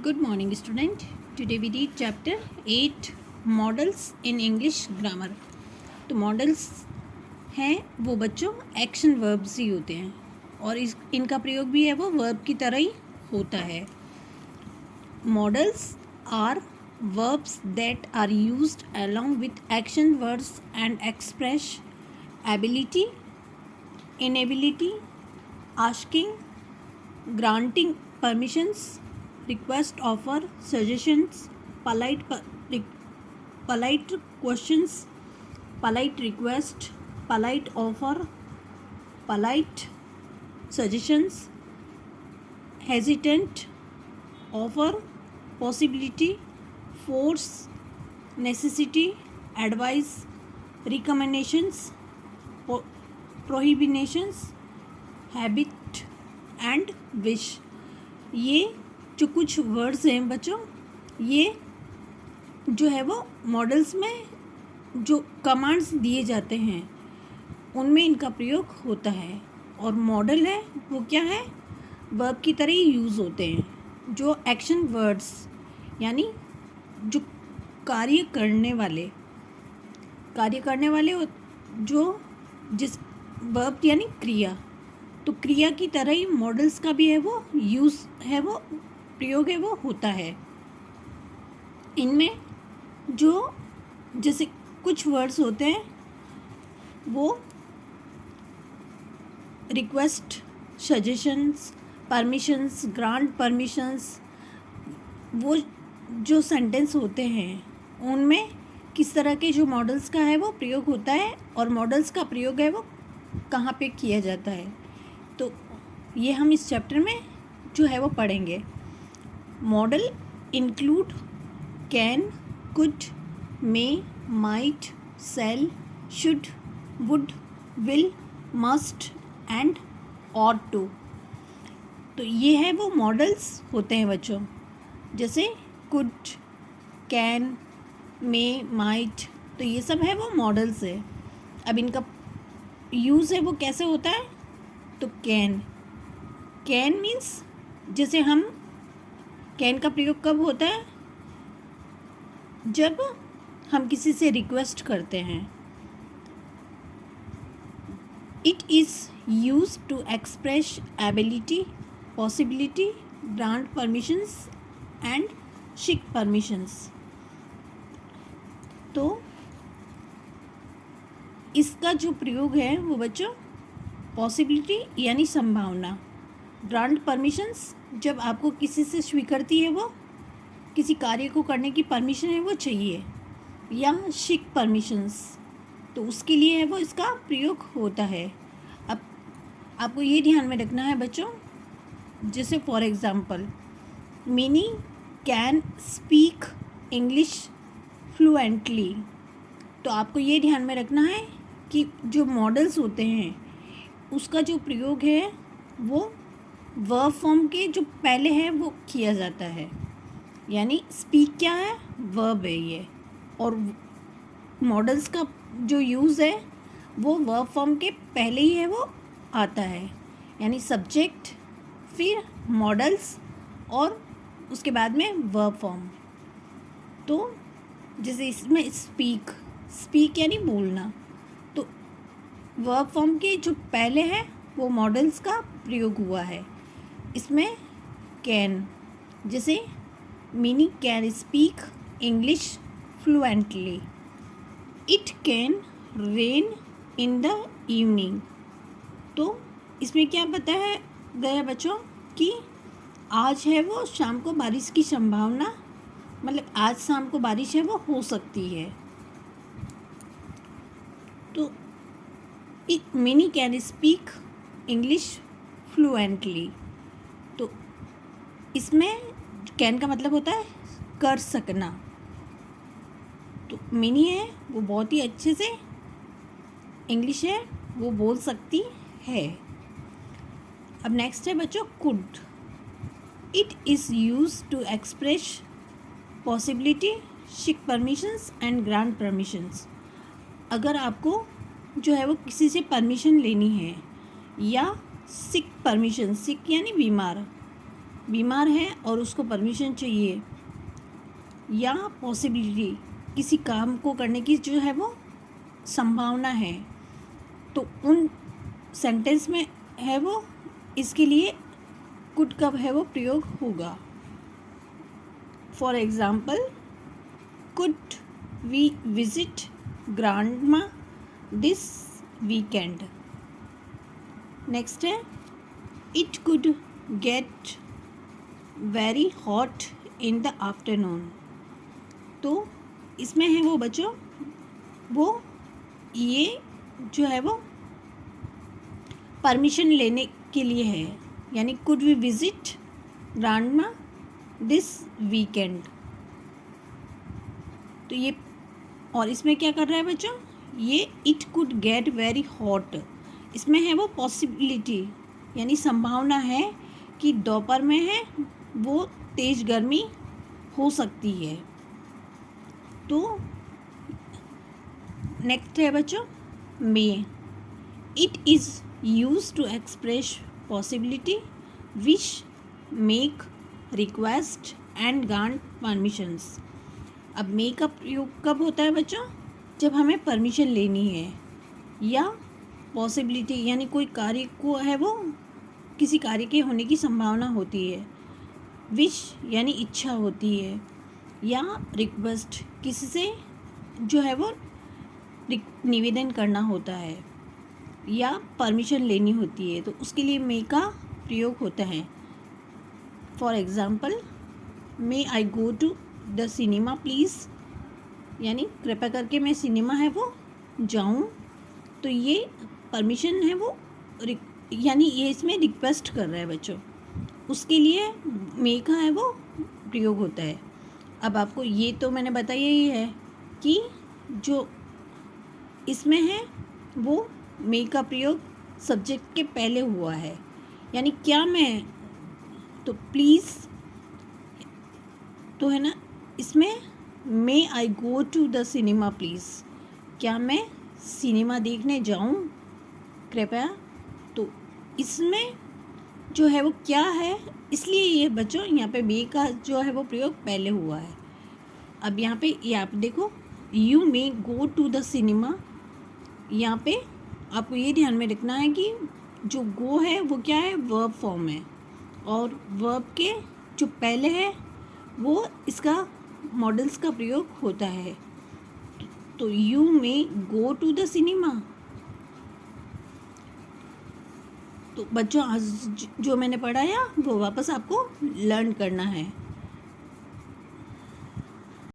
Good morning, student. Today we read chapter 8 Models in English Grammar. तो models हैं वो बच्चों एक्शन वर्ब्स ही होते हैं और इनका प्रयोग भी है वो वर्ब की तरह ही होता है. Modals are verbs that are used along with action words and express ability, inability, asking, granting permissions, request, offer, suggestions, polite questions, polite request, polite offer, polite suggestions, hesitant offer, possibility, force, necessity, advice, recommendations, prohibitions, habit and wish. ये जो कुछ words हैं बच्चों, ये जो है वो models में जो कमांड्स दिए जाते हैं उनमें इनका प्रयोग होता है. और मॉडल है वो क्या है, वर्ब की तरह ही यूज़ होते हैं. जो एक्शन वर्ड्स यानी जो कार्य करने वाले जो जिस वर्ब यानी क्रिया, तो क्रिया की तरह ही मॉडल्स का भी है वो यूज़ है वो प्रयोग है वो होता है. इनमें जो जैसे कुछ वर्ड्स होते हैं वो request, suggestions, permissions, grant permissions, वो जो सेंटेंस होते हैं उनमें किस तरह के जो मॉडल्स का है वो प्रयोग होता है और मॉडल्स का प्रयोग है वो कहाँ पे किया जाता है. तो ये हम इस चैप्टर में जो है वो पढ़ेंगे. Modal include can, could, may, might, shall, should, would, will, must and ought to. तो ये है वो मॉडल्स होते हैं बच्चों. जैसे कुड, कैन, मे, माइट, तो ये सब है वो मॉडल्स है. अब इनका यूज़ है वो कैसे होता है. तो कैन मीन्स जैसे हम कैन का प्रयोग कब होता है, जब हम किसी से रिक्वेस्ट करते हैं. It is use to express ability, possibility, grant permissions and seek permissions. तो इसका जो प्रयोग है वो बच्चों पॉसिबिलिटी यानी संभावना, ग्रांट परमिशंस जब आपको किसी से स्वीकृति है वो किसी कार्य को करने की परमिशन है वो चाहिए, या सीक परमिशंस, तो उसके लिए है वो इसका प्रयोग होता है. अब आपको ये ध्यान में रखना है बच्चों, जैसे for example mini can speak English fluently. तो आपको ये ध्यान में रखना है कि जो मॉडल्स होते हैं उसका जो प्रयोग है वो वर्ब फॉर्म के जो पहले है वो किया जाता है. यानी स्पीक क्या है, वर्ब है ये, और मॉडल्स का जो यूज़ है वो वर्ब फॉर्म के पहले ही है वो आता है. यानी सब्जेक्ट, फिर मॉडल्स और उसके बाद में वर्ब फॉर्म. तो जैसे इसमें स्पीक यानी बोलना, तो वर्ब फॉर्म के जो पहले है वो मॉडल्स का प्रयोग हुआ है. इसमें कैन, जैसे mini can speak English fluently. It can rain in the evening. तो इसमें क्या बताया गया बच्चों कि आज है वो शाम को बारिश की संभावना, मतलब आज शाम को बारिश है वो हो सकती है. तो mini can speak English fluently. तो इसमें कैन का मतलब होता है कर सकना. तो मिनी है वो बहुत ही अच्छे से इंग्लिश है वो बोल सकती है. अब नेक्स्ट है बच्चों could. It is use to express possibility, seek permissions and grant permissions. अगर आपको जो है वो किसी से परमिशन लेनी है या सिक परमिशन, सिक यानी बीमार, बीमार है और उसको परमिशन चाहिए, या पॉसिबिलिटी किसी काम को करने की जो है वो संभावना है, तो उन सेंटेंस में है वो इसके लिए कुड का है वो प्रयोग होगा। For example, could we visit grandma this weekend. Next है, it could get very hot in the afternoon. तो इसमें है वो बच्चों वो ये जो है वो परमिशन लेने के लिए है, यानी could we visit grandma this weekend. तो ये, और इसमें क्या कर रहा है बच्चों, ये it could get very hot, इसमें है वो पॉसिबिलिटी यानी संभावना है कि दोपहर में है वो तेज़ गर्मी हो सकती है। तो नेक्स्ट है बच्चों may. It is use to express possibility, wish, make, request and grant permissions. अब मे का प्रयोग कब होता है बच्चों, जब हमें परमिशन लेनी है, या पॉसिबिलिटी यानी कोई कार्य को है वो किसी कार्य के होने की संभावना होती है, विश यानी इच्छा होती है, या रिक्वेस्ट किसी से जो है वो निवेदन करना होता है, या परमिशन लेनी होती है, तो उसके लिए मे का प्रयोग होता है। For example, may I go to the cinema please, यानी कृपया करके मैं सिनेमा है वो जाऊं। तो ये परमिशन है वो यानी ये इसमें रिक्वेस्ट कर रहा है बच्चों, उसके लिए मे का है वो प्रयोग होता है। अब आपको ये तो मैंने बताया ही है कि जो इसमें है वो मे का प्रयोग सब्जेक्ट के पहले हुआ है, यानी क्या मैं, तो प्लीज़ तो है ना, इसमें may I go to the cinema please, क्या मैं सिनेमा देखने जाऊं कृपया। तो इसमें जो है वो क्या है, इसलिए ये बच्चों यहाँ पे मे का जो है वो प्रयोग पहले हुआ है। अब यहाँ पे ये आप देखो, you may go to the cinema, यहाँ पे आपको ये ध्यान में रखना है कि जो गो है वो क्या है, वर्ब फॉर्म है, और वर्ब के जो पहले है वो इसका मॉडल्स का प्रयोग होता है। तो you may go to the cinema. तो बच्चों आज जो मैंने पढ़ाया वो वापस आपको लर्न करना है।